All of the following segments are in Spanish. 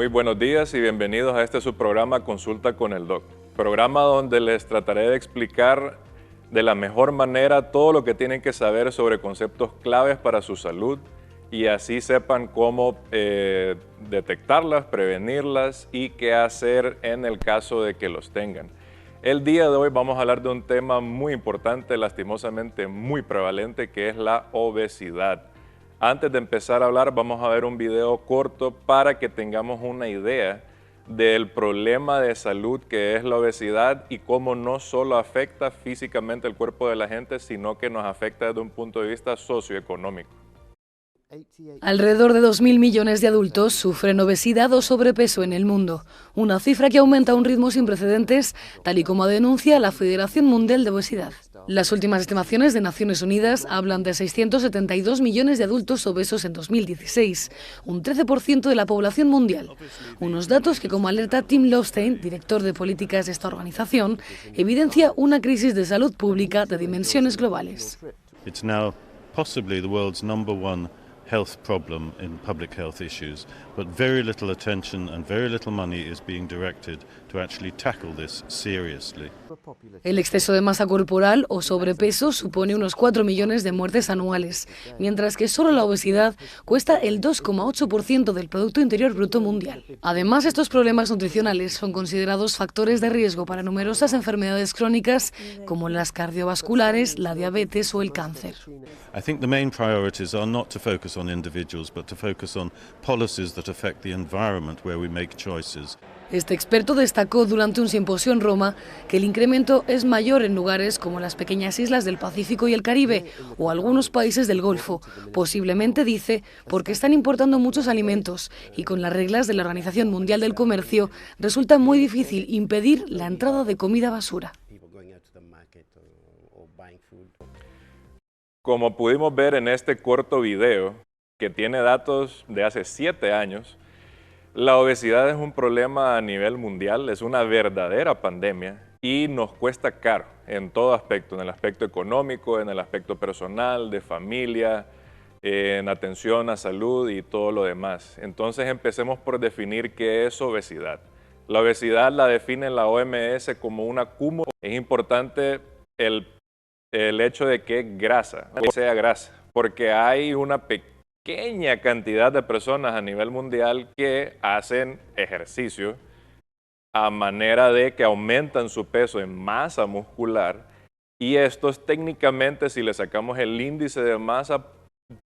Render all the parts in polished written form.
Muy buenos días y bienvenidos a este su programa Consulta con el Doc, programa donde les trataré de explicar de la mejor manera todo lo que tienen que saber sobre conceptos claves para su salud y así sepan cómo detectarlas, prevenirlas y qué hacer en el caso de que los tengan. El día de hoy vamos a hablar de un tema muy importante, lastimosamente muy prevalente, que es la obesidad. Antes de empezar a hablar, vamos a ver un video corto para que tengamos una idea del problema de salud que es la obesidad y cómo no solo afecta físicamente el cuerpo de la gente, sino que nos afecta desde un punto de vista socioeconómico. Alrededor de 2.000 millones de adultos sufren obesidad o sobrepeso en el mundo, una cifra que aumenta a un ritmo sin precedentes, tal y como denuncia la Federación Mundial de Obesidad. Las últimas estimaciones de Naciones Unidas hablan de 672 millones de adultos obesos en 2016, un 13% de la población mundial. Unos datos que, como alerta Tim Lovestein, director de políticas de esta organización, evidencia una crisis de salud pública de dimensiones globales. It's now possibly the world's #1 health problem in public health issues, but very little attention and very little money is being directed to actually tackle this seriously. El exceso de masa corporal o sobrepeso supone unos 4 millones de muertes anuales, mientras que solo la obesidad cuesta el 2,8% del Producto Interior Bruto mundial. Además, estos problemas nutricionales son considerados factores de riesgo para numerosas enfermedades crónicas como las cardiovasculares, la diabetes o el cáncer. I think the main priorities are not to focus on individuals, but to focus on policies that affect the environment where we make choices. Este experto destacó durante un simposio en Roma que el incremento es mayor en lugares como las pequeñas islas del Pacífico y el Caribe o algunos países del Golfo, posiblemente, dice, porque están importando muchos alimentos y con las reglas de la Organización Mundial del Comercio resulta muy difícil impedir la entrada de comida basura. Como pudimos ver en este corto video, que tiene datos de hace 7 años, la obesidad es un problema a nivel mundial, es una verdadera pandemia y nos cuesta caro en todo aspecto, en el aspecto económico, en el aspecto personal, de familia, en atención a salud y todo lo demás. Entonces empecemos por definir qué es obesidad. La obesidad la define la OMS como un acúmulo. Es importante el hecho de que grasa, que sea grasa, porque hay una pequeña cantidad de personas a nivel mundial que hacen ejercicio a manera de que aumentan su peso en masa muscular y estos técnicamente, si le sacamos el índice de masa,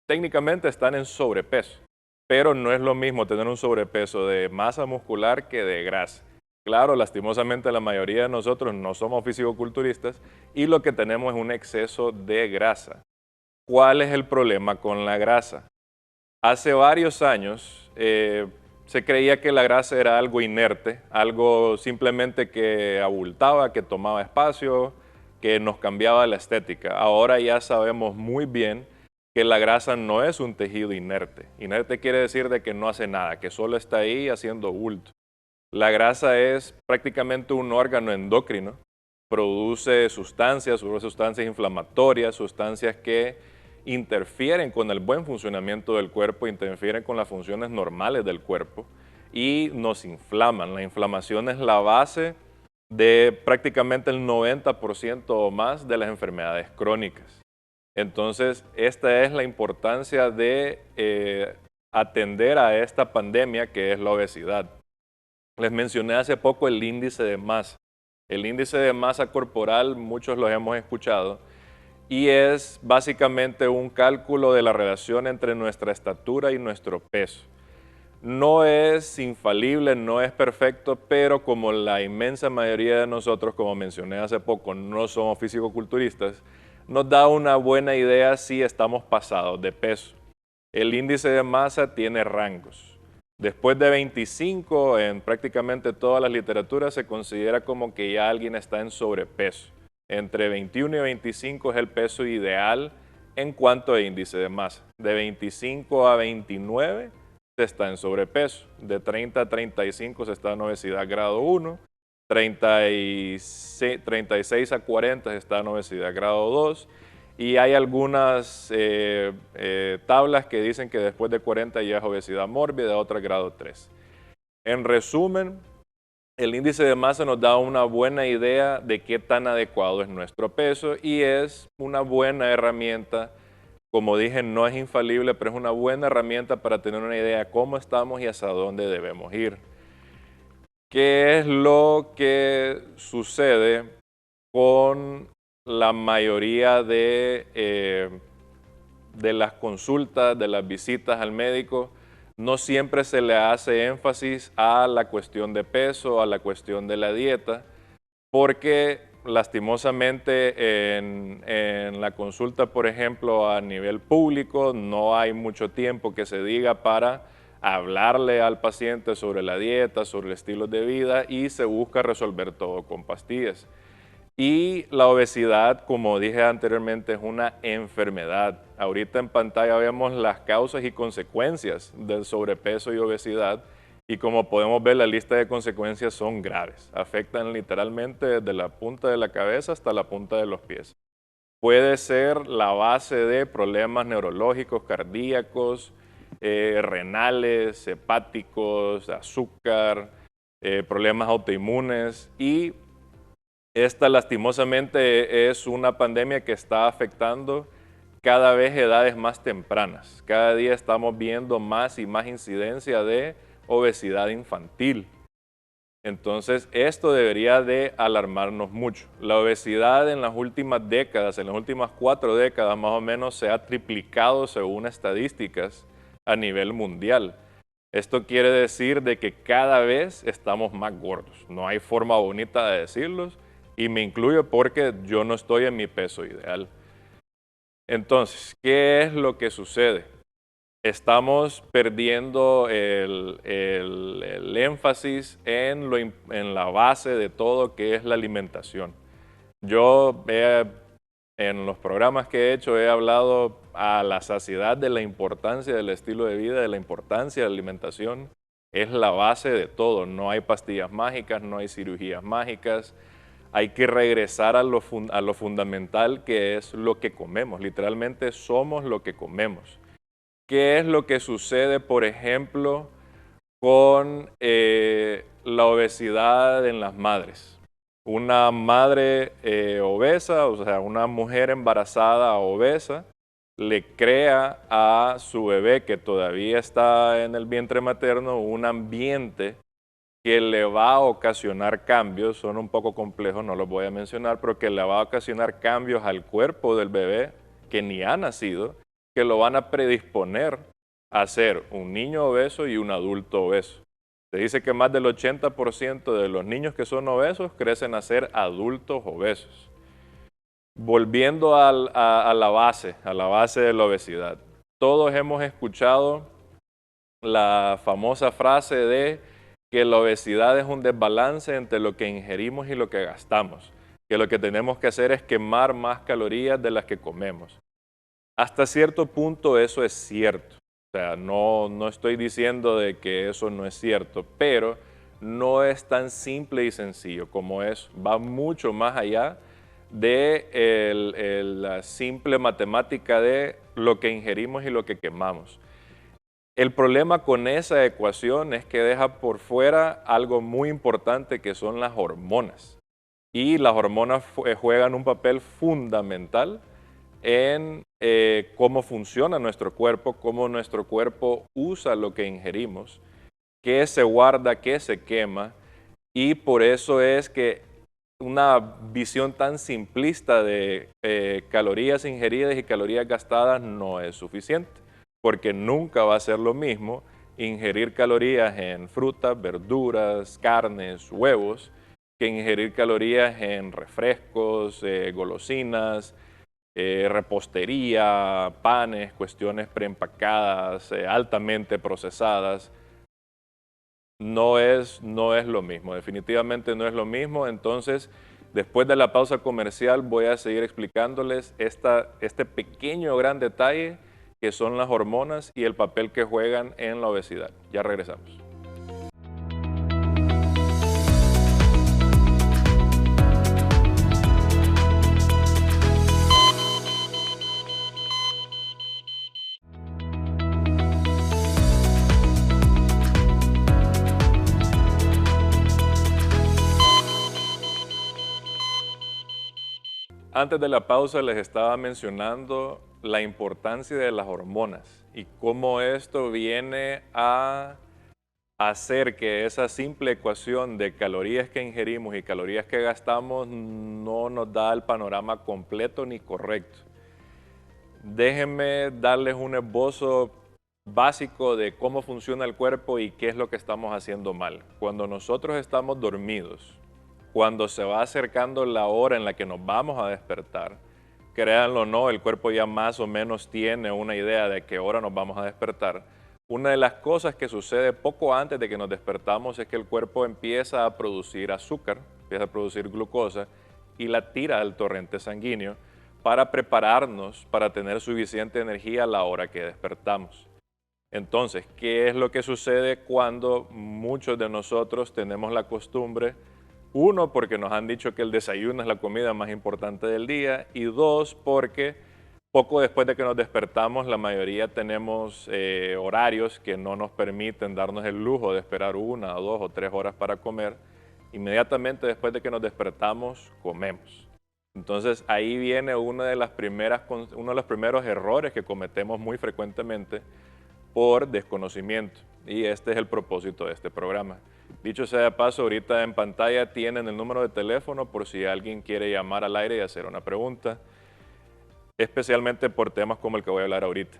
técnicamente están en sobrepeso, pero no es lo mismo tener un sobrepeso de masa muscular que de grasa. Claro, lastimosamente la mayoría de nosotros no somos fisicoculturistas y lo que tenemos es un exceso de grasa. ¿Cuál es el problema con la grasa? Hace varios años se creía que la grasa era algo inerte, algo simplemente que abultaba, que tomaba espacio, que nos cambiaba la estética. Ahora ya sabemos muy bien que la grasa no es un tejido inerte. Inerte quiere decir de que no hace nada, que solo está ahí haciendo bulto. La grasa es prácticamente un órgano endocrino, produce sustancias inflamatorias, sustancias que interfieren con el buen funcionamiento del cuerpo, interfieren con las funciones normales del cuerpo y nos inflaman. La inflamación es la base de prácticamente el 90% o más de las enfermedades crónicas. Entonces, esta es la importancia de atender a esta pandemia que es la obesidad. Les mencioné hace poco el índice de masa. El índice de masa corporal, muchos los hemos escuchado, y es básicamente un cálculo de la relación entre nuestra estatura y nuestro peso. No es infalible, no es perfecto, pero como la inmensa mayoría de nosotros, como mencioné hace poco, no somos fisicoculturistas, nos da una buena idea si estamos pasados de peso. El índice de masa tiene rangos. Después de 25, en prácticamente todas las literaturas se considera como que ya alguien está en sobrepeso. Entre 21 y 25 es el peso ideal en cuanto a índice de masa. De 25 a 29 se está en sobrepeso. De 30 a 35 se está en obesidad grado 1. 36 a 40 se está en obesidad grado 2. Y hay algunas tablas que dicen que después de 40 ya es obesidad mórbida, otra grado 3. En resumen, el índice de masa nos da una buena idea de qué tan adecuado es nuestro peso y es una buena herramienta. Como dije, no es infalible, pero es una buena herramienta para tener una idea de cómo estamos y hacia dónde debemos ir. ¿Qué es lo que sucede con la mayoría de las consultas, de las visitas al médico? No siempre se le hace énfasis a la cuestión de peso, a la cuestión de la dieta, porque lastimosamente en la consulta, por ejemplo, a nivel público, no hay mucho tiempo que se diga para hablarle al paciente sobre la dieta, sobre el estilo de vida y se busca resolver todo con pastillas. Y la obesidad, como dije anteriormente, es una enfermedad. Ahorita en pantalla vemos las causas y consecuencias del sobrepeso y obesidad. Y como podemos ver, la lista de consecuencias son graves. Afectan literalmente desde la punta de la cabeza hasta la punta de los pies. Puede ser la base de problemas neurológicos, cardíacos, renales, hepáticos, azúcar, problemas autoinmunes y esta lastimosamente es una pandemia que está afectando cada vez edades más tempranas. Cada día estamos viendo más y más incidencia de obesidad infantil. Entonces esto debería de alarmarnos mucho. La obesidad en las últimas décadas, en las últimas 4 décadas más o menos, se ha triplicado según estadísticas a nivel mundial. Esto quiere decir de que cada vez estamos más gordos. No hay forma bonita de decirlo. Y me incluyo porque yo no estoy en mi peso ideal. Entonces, ¿qué es lo que sucede? Estamos perdiendo el énfasis en la base de todo, que es la alimentación. Yo en los programas que he hecho he hablado a la saciedad de la importancia del estilo de vida, de la importancia de la alimentación. Es la base de todo. No hay pastillas mágicas, no hay cirugías mágicas. Hay que regresar a lo fundamental, que es lo que comemos. Literalmente somos lo que comemos. ¿Qué es lo que sucede, por ejemplo, con la obesidad en las madres? Una madre obesa, o sea, una mujer embarazada obesa, le crea a su bebé que todavía está en el vientre materno un ambiente que le va a ocasionar cambios, son un poco complejos, no los voy a mencionar, pero que le va a ocasionar cambios al cuerpo del bebé que ni ha nacido, que lo van a predisponer a ser un niño obeso y un adulto obeso. Se dice que más del 80% de los niños que son obesos crecen a ser adultos obesos. Volviendo a la base de la obesidad. Todos hemos escuchado la famosa frase de que la obesidad es un desbalance entre lo que ingerimos y lo que gastamos, que lo que tenemos que hacer es quemar más calorías de las que comemos. Hasta cierto punto eso es cierto, o sea, no estoy diciendo de que eso no es cierto, pero no es tan simple y sencillo como eso, va mucho más allá de la simple matemática de lo que ingerimos y lo que quemamos. El problema con esa ecuación es que deja por fuera algo muy importante, que son las hormonas. Y las hormonas juegan un papel fundamental en cómo funciona nuestro cuerpo, cómo nuestro cuerpo usa lo que ingerimos, qué se guarda, qué se quema. Y por eso es que una visión tan simplista de calorías ingeridas y calorías gastadas no es suficiente, porque nunca va a ser lo mismo ingerir calorías en frutas, verduras, carnes, huevos, que ingerir calorías en refrescos, golosinas, repostería, panes, cuestiones preempacadas, altamente procesadas. No es lo mismo, definitivamente no es lo mismo. Entonces, después de la pausa comercial voy a seguir explicándoles este pequeño gran detalle que son las hormonas y el papel que juegan en la obesidad. Ya regresamos. Antes de la pausa les estaba mencionando la importancia de las hormonas y cómo esto viene a hacer que esa simple ecuación de calorías que ingerimos y calorías que gastamos no nos da el panorama completo ni correcto. Déjenme darles un esbozo básico de cómo funciona el cuerpo y qué es lo que estamos haciendo mal. Cuando nosotros estamos dormidos, cuando se va acercando la hora en la que nos vamos a despertar, créanlo o no, el cuerpo ya más o menos tiene una idea de qué hora nos vamos a despertar. Una de las cosas que sucede poco antes de que nos despertamos es que el cuerpo empieza a producir azúcar, empieza a producir glucosa y la tira al torrente sanguíneo para prepararnos para tener suficiente energía a la hora que despertamos. Entonces, ¿qué es lo que sucede cuando muchos de nosotros tenemos la costumbre? Uno, porque nos han dicho que el desayuno es la comida más importante del día, y dos, porque poco después de que nos despertamos, la mayoría tenemos horarios que no nos permiten darnos el lujo de esperar 1, 2 o 3 horas para comer. Inmediatamente después de que nos despertamos, comemos. Entonces ahí viene uno de los primeros errores que cometemos muy frecuentemente por desconocimiento. Y este es el propósito de este programa. Dicho sea de paso, ahorita en pantalla tienen el número de teléfono por si alguien quiere llamar al aire y hacer una pregunta, especialmente por temas como el que voy a hablar ahorita.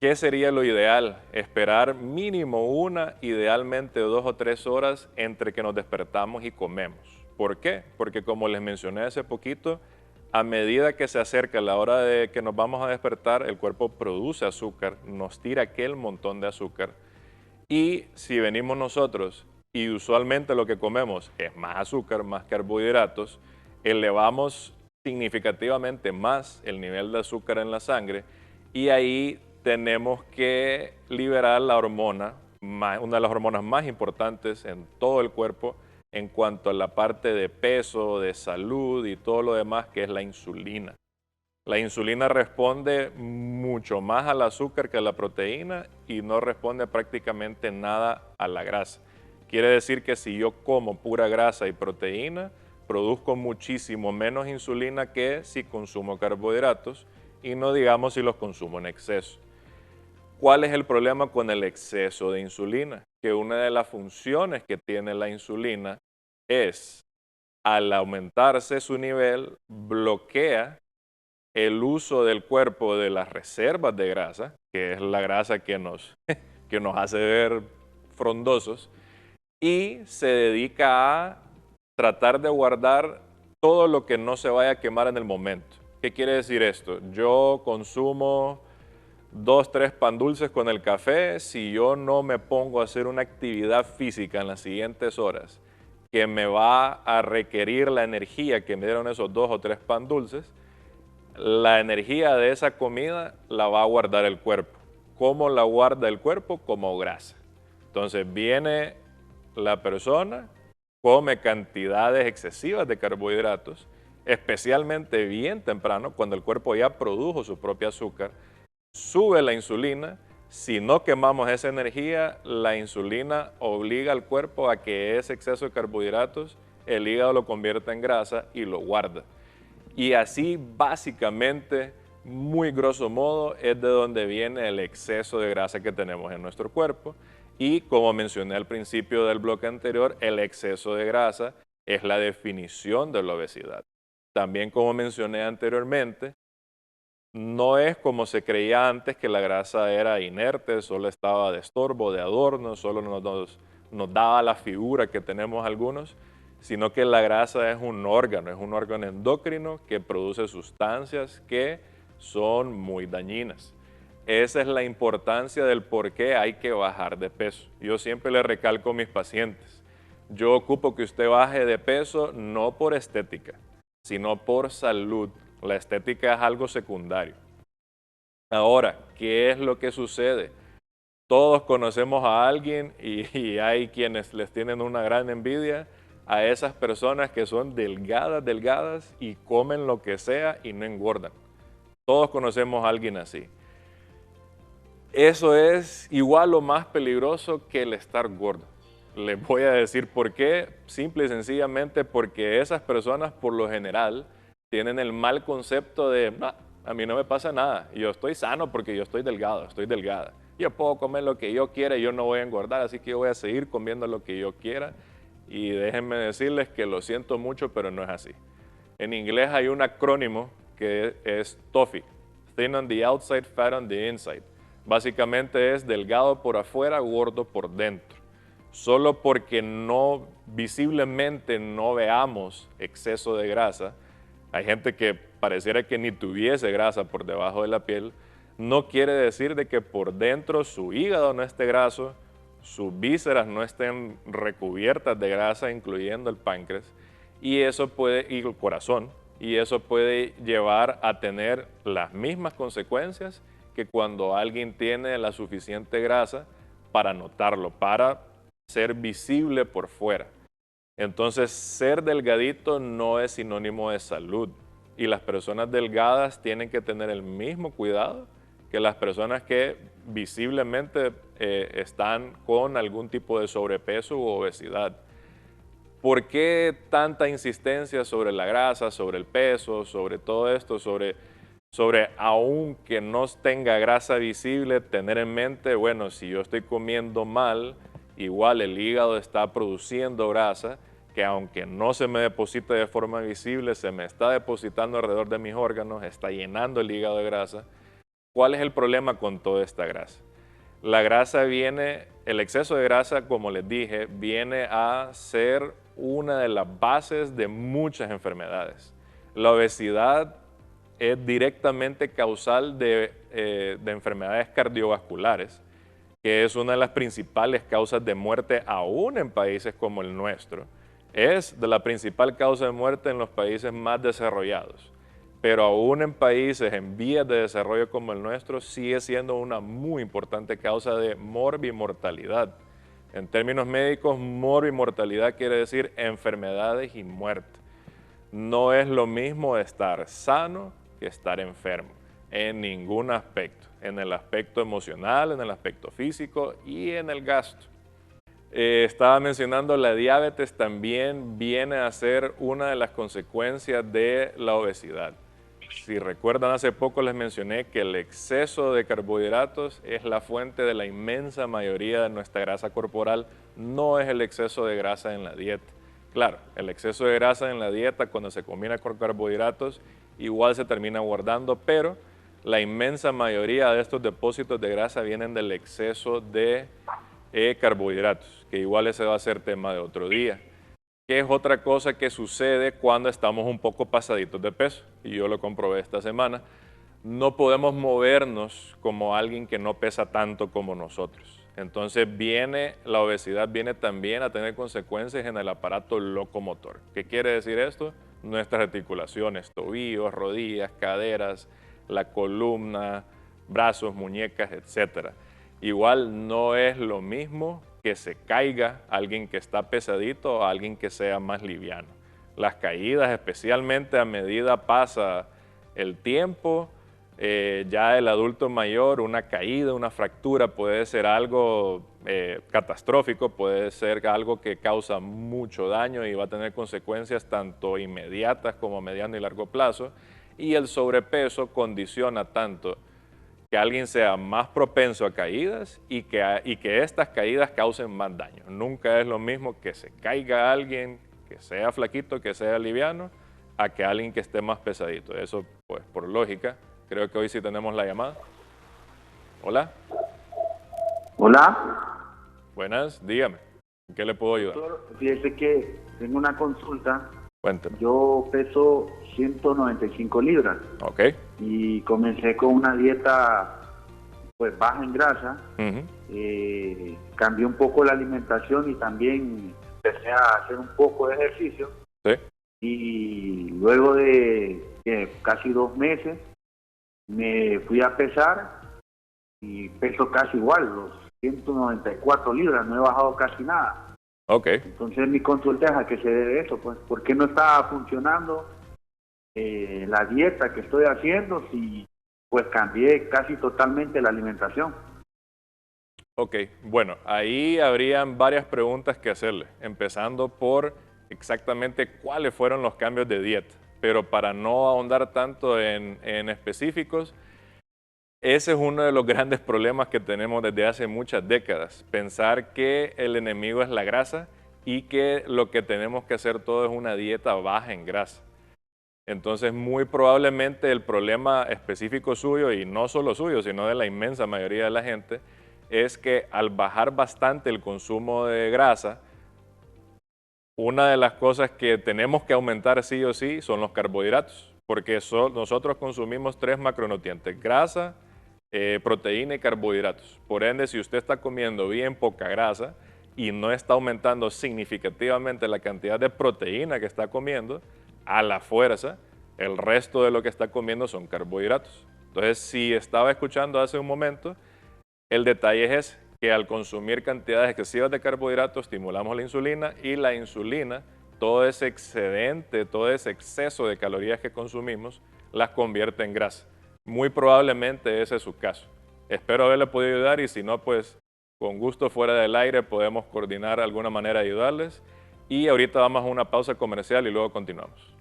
¿Qué sería lo ideal? Esperar mínimo 1, idealmente 2 o 3 horas entre que nos despertamos y comemos. ¿Por qué? Porque como les mencioné hace poquito, a medida que se acerca la hora de que nos vamos a despertar, el cuerpo produce azúcar, nos tira aquel montón de azúcar. Y si venimos nosotros y usualmente lo que comemos es más azúcar, más carbohidratos, elevamos significativamente más el nivel de azúcar en la sangre y ahí tenemos que liberar la hormona, una de las hormonas más importantes en todo el cuerpo en cuanto a la parte de peso, de salud y todo lo demás, que es la insulina. La insulina responde mucho más al azúcar que a la proteína y no responde prácticamente nada a la grasa. Quiere decir que si yo como pura grasa y proteína, produzco muchísimo menos insulina que si consumo carbohidratos y no digamos si los consumo en exceso. ¿Cuál es el problema con el exceso de insulina? Que una de las funciones que tiene la insulina es, al aumentarse su nivel, bloquea el uso del cuerpo de las reservas de grasa, que es la grasa que nos hace ver frondosos, y se dedica a tratar de guardar todo lo que no se vaya a quemar en el momento. ¿Qué quiere decir esto? Yo consumo 2, 3 pan dulces con el café. Si yo no me pongo a hacer una actividad física en las siguientes horas que me va a requerir la energía que me dieron esos 2 o 3 pan dulces, la energía de esa comida la va a guardar el cuerpo. ¿Cómo la guarda el cuerpo? Como grasa. Entonces viene la persona, come cantidades excesivas de carbohidratos, especialmente bien temprano, cuando el cuerpo ya produjo su propio azúcar, sube la insulina. Si no quemamos esa energía, la insulina obliga al cuerpo a que ese exceso de carbohidratos, el hígado lo convierta en grasa y lo guarda. Y así básicamente, muy grosso modo, es de donde viene el exceso de grasa que tenemos en nuestro cuerpo. Y como mencioné al principio del bloque anterior, el exceso de grasa es la definición de la obesidad. También, como mencioné anteriormente, no es como se creía antes, que la grasa era inerte, solo estaba de estorbo, de adorno, solo nos daba la figura que tenemos algunos, sino que la grasa es un órgano endocrino que produce sustancias que son muy dañinas. Esa es la importancia del por qué hay que bajar de peso. Yo siempre le recalco a mis pacientes, yo ocupo que usted baje de peso no por estética, sino por salud. La estética es algo secundario. Ahora, ¿qué es lo que sucede? Todos conocemos a alguien y hay quienes les tienen una gran envidia a esas personas que son delgadas y comen lo que sea y no engordan. Todos conocemos a alguien así. Eso es igual o más peligroso que el estar gordo. Les voy a decir por qué. Simple y sencillamente porque esas personas por lo general tienen el mal concepto de, "No, a mí no me pasa nada, yo estoy sano porque yo estoy delgado, estoy delgada. Yo puedo comer lo que yo quiera y yo no voy a engordar, así que yo voy a seguir comiendo lo que yo quiera". Y déjenme decirles que lo siento mucho, pero no es así. En inglés hay un acrónimo que es TOFI, Thin on the outside, fat on the inside. Básicamente es delgado por afuera, gordo por dentro. Solo porque no, visiblemente no veamos exceso de grasa, hay gente que pareciera que ni tuviese grasa por debajo de la piel, no quiere decir de que por dentro su hígado no esté graso, sus vísceras no estén recubiertas de grasa, incluyendo el páncreas, y eso puede, y el corazón, y eso puede llevar a tener las mismas consecuencias que cuando alguien tiene la suficiente grasa para notarlo, para ser visible por fuera. Entonces, ser delgadito no es sinónimo de salud, y las personas delgadas tienen que tener el mismo cuidado que las personas que visiblemente están con algún tipo de sobrepeso u obesidad. ¿Por qué tanta insistencia sobre la grasa, sobre el peso, sobre todo esto, sobre aunque no tenga grasa visible, tener en mente, bueno, si yo estoy comiendo mal, igual el hígado está produciendo grasa, que aunque no se me deposite de forma visible, se me está depositando alrededor de mis órganos, está llenando el hígado de grasa? ¿Cuál es el problema con toda esta grasa? La grasa viene, el exceso de grasa, como les dije, viene a ser una de las bases de muchas enfermedades. La obesidad es directamente causal de enfermedades cardiovasculares, que es una de las principales causas de muerte aún en países como el nuestro. Es de la principal causa de muerte en los países más desarrollados, pero aún en países en vías de desarrollo como el nuestro sigue siendo una muy importante causa de morbimortalidad. En términos médicos, morbimortalidad quiere decir enfermedades y muerte. No es lo mismo estar sano que estar enfermo, en ningún aspecto, en el aspecto emocional, en el aspecto físico y en el gasto. Estaba mencionando la diabetes, también viene a ser una de las consecuencias de la obesidad. Si recuerdan, hace poco les mencioné que el exceso de carbohidratos es la fuente de la inmensa mayoría de nuestra grasa corporal, no es el exceso de grasa en la dieta. Claro, el exceso de grasa en la dieta cuando se combina con carbohidratos igual se termina guardando, pero la inmensa mayoría de estos depósitos de grasa vienen del exceso de carbohidratos, que igual ese va a ser tema de otro día. ¿Qué es otra cosa que sucede cuando estamos un poco pasaditos de peso? Y yo lo comprobé esta semana. No podemos movernos como alguien que no pesa tanto como nosotros. Entonces la obesidad viene también a tener consecuencias en el aparato locomotor. ¿Qué quiere decir esto? Nuestras articulaciones, tobillos, rodillas, caderas, la columna, brazos, muñecas, etc. Igual no es lo mismo que se caiga alguien que está pesadito a alguien que sea más liviano. Las caídas, especialmente a medida pasa el tiempo, ya el adulto mayor, una caída, una fractura puede ser algo catastrófico, puede ser algo que causa mucho daño y va a tener consecuencias tanto inmediatas como a mediano y largo plazo. Y el sobrepeso condiciona tanto que alguien sea más propenso a caídas y que estas caídas causen más daño. Nunca es lo mismo que se caiga alguien que sea flaquito, que sea liviano, a que alguien que esté más pesadito. Eso, pues, por lógica. Creo que hoy sí tenemos la llamada. Hola. Hola. Buenas, dígame. ¿En qué le puedo ayudar? Doctor, fíjese que tengo una consulta. Cuénteme. Yo peso 195 libras. Ok. Y comencé con una dieta pues baja en grasa. Cambié un poco la alimentación y también empecé a hacer un poco de ejercicio. Sí. Y luego de casi 2 meses me fui a pesar y peso casi igual, los 194 libras, no he bajado casi nada. Ok. Entonces mi consulta es a qué se debe eso, pues, ¿por qué no está funcionando la dieta que estoy haciendo si pues cambié casi totalmente la alimentación? Ok, bueno, ahí habrían varias preguntas que hacerle, empezando por exactamente cuáles fueron los cambios de dieta. pero para no ahondar tanto en específicos, ese es uno de los grandes problemas que tenemos desde hace muchas décadas, pensar que el enemigo es la grasa y que lo que tenemos que hacer todo es una dieta baja en grasa. Entonces, muy probablemente el problema específico suyo, y no solo suyo, sino de la inmensa mayoría de la gente, es que al bajar bastante el consumo de grasa, una de las cosas que tenemos que aumentar sí o sí son los carbohidratos, porque nosotros consumimos 3 macronutrientes: grasa, proteína y carbohidratos. Por ende, si usted está comiendo bien poca grasa y no está aumentando significativamente la cantidad de proteína que está comiendo, a la fuerza, el resto de lo que está comiendo son carbohidratos. Entonces, si estaba escuchando hace un momento, el detalle es que al consumir cantidades excesivas de carbohidratos estimulamos la insulina, y la insulina, todo ese excedente, todo ese exceso de calorías que consumimos, las convierte en grasa. Muy probablemente ese es su caso. Espero haberle podido ayudar, y si no, pues con gusto fuera del aire podemos coordinar alguna manera de ayudarles. Y ahorita vamos a una pausa comercial y luego continuamos.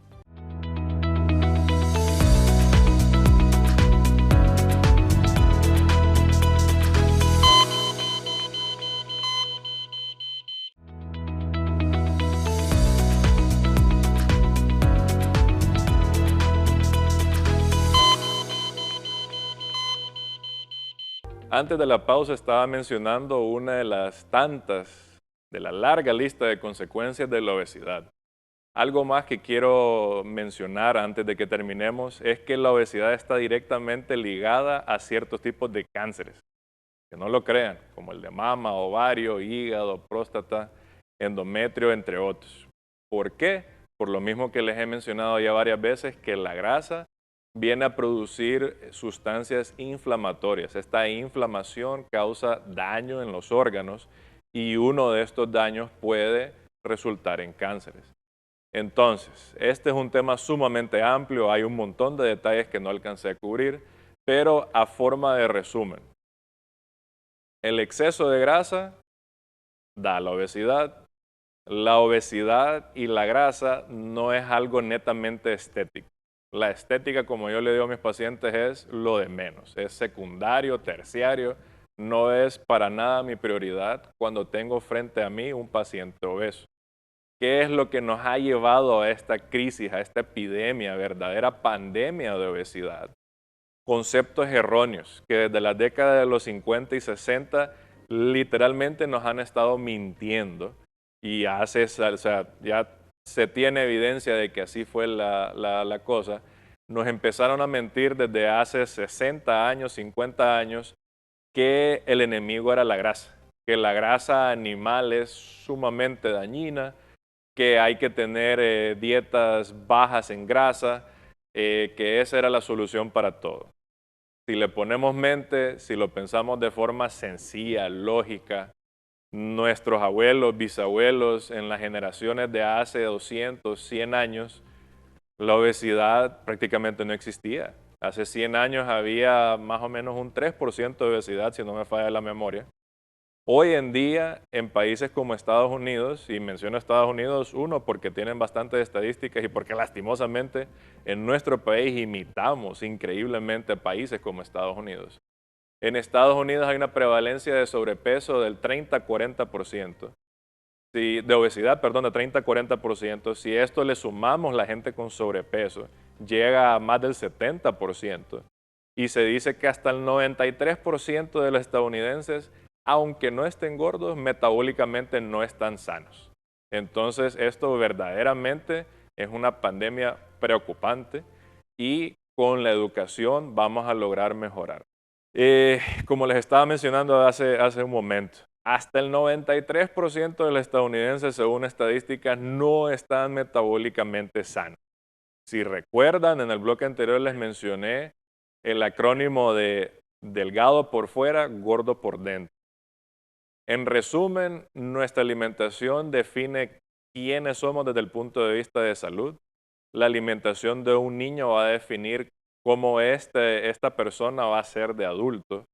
Antes de la pausa estaba mencionando una de las tantas, de la larga lista de consecuencias de la obesidad. Algo más que quiero mencionar antes de que terminemos es que la obesidad está directamente ligada a ciertos tipos de cánceres, que no lo crean, como el de mama, ovario, hígado, próstata, endometrio, entre otros. ¿Por qué? Por lo mismo que les he mencionado ya varias veces, que la grasa viene a producir sustancias inflamatorias. Esta inflamación causa daño en los órganos, y uno de estos daños puede resultar en cánceres. Entonces, este es un tema sumamente amplio, hay un montón de detalles que no alcancé a cubrir, pero a forma de resumen, el exceso de grasa da la obesidad. La obesidad y la grasa no es algo netamente estético. La estética, como yo le digo a mis pacientes, es lo de menos, es secundario, terciario, no es para nada mi prioridad cuando tengo frente a mí un paciente obeso. ¿Qué es lo que nos ha llevado a esta crisis, a esta epidemia, verdadera pandemia de obesidad? Conceptos erróneos que desde la década de los 50 y 60 literalmente nos han estado mintiendo, y o sea, ya se tiene evidencia de que así fue la cosa. Nos empezaron a mentir desde hace 60 años, 50 años, que el enemigo era la grasa, que la grasa animal es sumamente dañina, que hay que tener dietas bajas en grasa, que esa era la solución para todo. Si le ponemos mente, si lo pensamos de forma sencilla, lógica, nuestros abuelos, bisabuelos, en las generaciones de hace 200, 100 años, la obesidad prácticamente no existía. Hace 100 años había más o menos un 3% de obesidad, si no me falla la memoria. Hoy en día, en países como Estados Unidos, y menciono Estados Unidos, uno, porque tienen bastantes estadísticas, y porque lastimosamente en nuestro país imitamos increíblemente países como Estados Unidos. En Estados Unidos hay una prevalencia de sobrepeso del 30-40%, de obesidad, perdón, de 30-40%. Si esto le sumamos la gente con sobrepeso, llega a más del 70%. Y se dice que hasta el 93% de los estadounidenses, aunque no estén gordos, metabólicamente no están sanos. Entonces, esto verdaderamente es una pandemia preocupante, y con la educación vamos a lograr mejorar. Como les estaba mencionando hace un momento, hasta el 93% de los estadounidenses, según estadísticas, no están metabólicamente sanos. Si recuerdan, en el bloque anterior les mencioné el acrónimo de delgado por fuera, gordo por dentro. En resumen, nuestra alimentación define quiénes somos desde el punto de vista de salud. La alimentación de un niño va a definir cómo esta persona va a ser de adulto,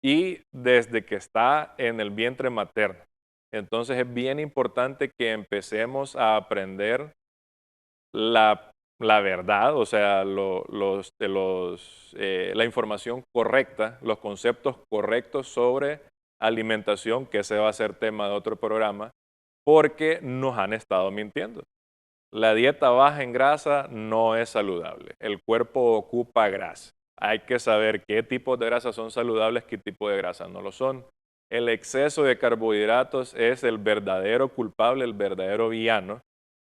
y desde que está en el vientre materno. Entonces es bien importante que empecemos a aprender la la verdad, o sea, la información correcta, los conceptos correctos sobre alimentación, que ese va a ser tema de otro programa, porque nos han estado mintiendo. La dieta baja en grasa no es saludable. El cuerpo ocupa grasa. Hay que saber qué tipos de grasas son saludables, qué tipo de grasas no lo son. El exceso de carbohidratos es el verdadero culpable, el verdadero villano.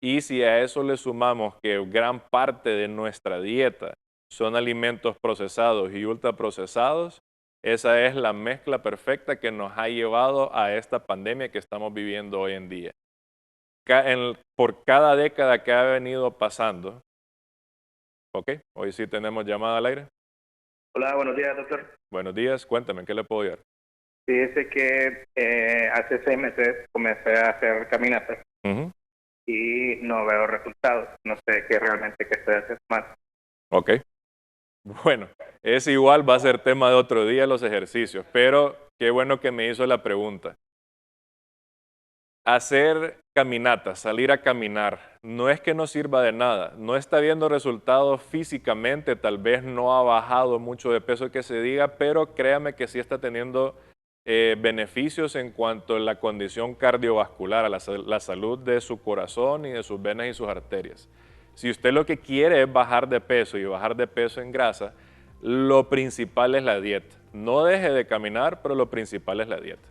Y si a eso le sumamos que gran parte de nuestra dieta son alimentos procesados y ultraprocesados, esa es la mezcla perfecta que nos ha llevado a esta pandemia que estamos viviendo hoy en día. Por cada década que ha venido pasando. Ok, hoy sí tenemos llamada al aire. Hola, buenos días, doctor. Buenos días, cuéntame, ¿en qué le puedo ayudar? Fíjese que hace 6 meses comencé a hacer caminatas y no veo resultados. No sé qué realmente que estoy haciendo mal. Ok. Bueno, es igual, va a ser tema de otro día los ejercicios, pero qué bueno que me hizo la pregunta. Hacer caminatas, salir a caminar, no es que no sirva de nada, no está viendo resultados físicamente, tal vez no ha bajado mucho de peso que se diga, pero créame que sí está teniendo beneficios en cuanto a la condición cardiovascular, a la salud de su corazón y de sus venas y sus arterias. Si usted lo que quiere es bajar de peso y bajar de peso en grasa, lo principal es la dieta. No deje de caminar, pero lo principal es la dieta.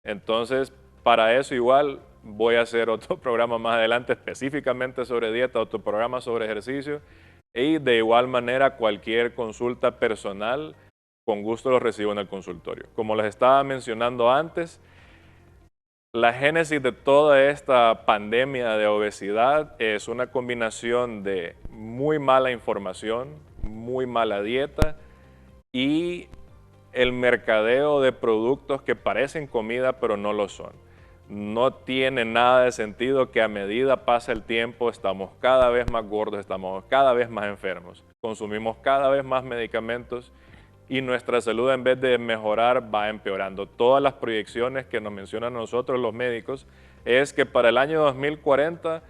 Entonces, para eso igual voy a hacer otro programa más adelante específicamente sobre dieta, otro programa sobre ejercicio y de igual manera cualquier consulta personal, con gusto lo recibo en el consultorio. Como les estaba mencionando antes, la génesis de toda esta pandemia de obesidad es una combinación de muy mala información, muy mala dieta y el mercadeo de productos que parecen comida pero no lo son. No tiene nada de sentido que a medida pasa el tiempo estamos cada vez más gordos, estamos cada vez más enfermos, consumimos cada vez más medicamentos y nuestra salud en vez de mejorar va empeorando. Todas las proyecciones que nos mencionan nosotros los médicos es que para el año 2040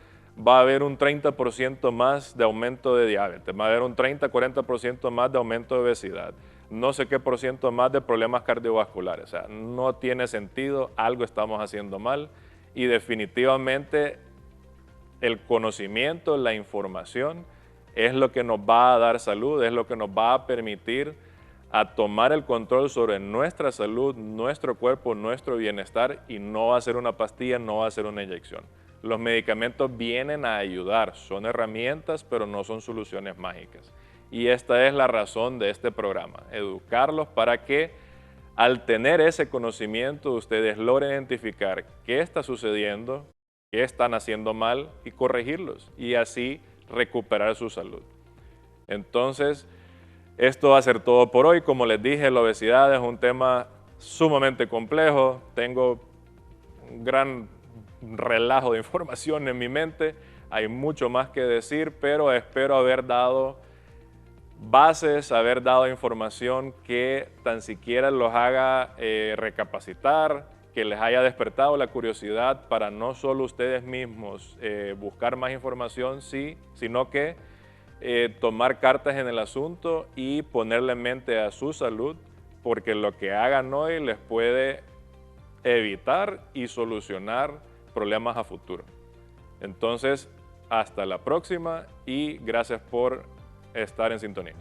va a haber un 30% más de aumento de diabetes, va a haber un 30-40% más de aumento de obesidad, no sé qué por ciento más de problemas cardiovasculares. O sea, no tiene sentido, algo estamos haciendo mal y definitivamente el conocimiento, la información es lo que nos va a dar salud, es lo que nos va a permitir a tomar el control sobre nuestra salud, nuestro cuerpo, nuestro bienestar y no va a ser una pastilla, no va a ser una inyección. Los medicamentos vienen a ayudar, son herramientas, pero no son soluciones mágicas. Y esta es la razón de este programa, educarlos para que al tener ese conocimiento ustedes logren identificar qué está sucediendo, qué están haciendo mal y corregirlos y así recuperar su salud. Entonces, esto va a ser todo por hoy. Como les dije, la obesidad es un tema sumamente complejo. Tengo un gran relajo de información en mi mente. Hay mucho más que decir, pero espero haber dado bases, haber dado información que tan siquiera los haga recapacitar, que les haya despertado la curiosidad para no solo ustedes mismos buscar más información, sino que tomar cartas en el asunto y ponerle mente a su salud, porque lo que hagan hoy les puede evitar y solucionar problemas a futuro. Entonces, hasta la próxima y gracias por estar en sintonía.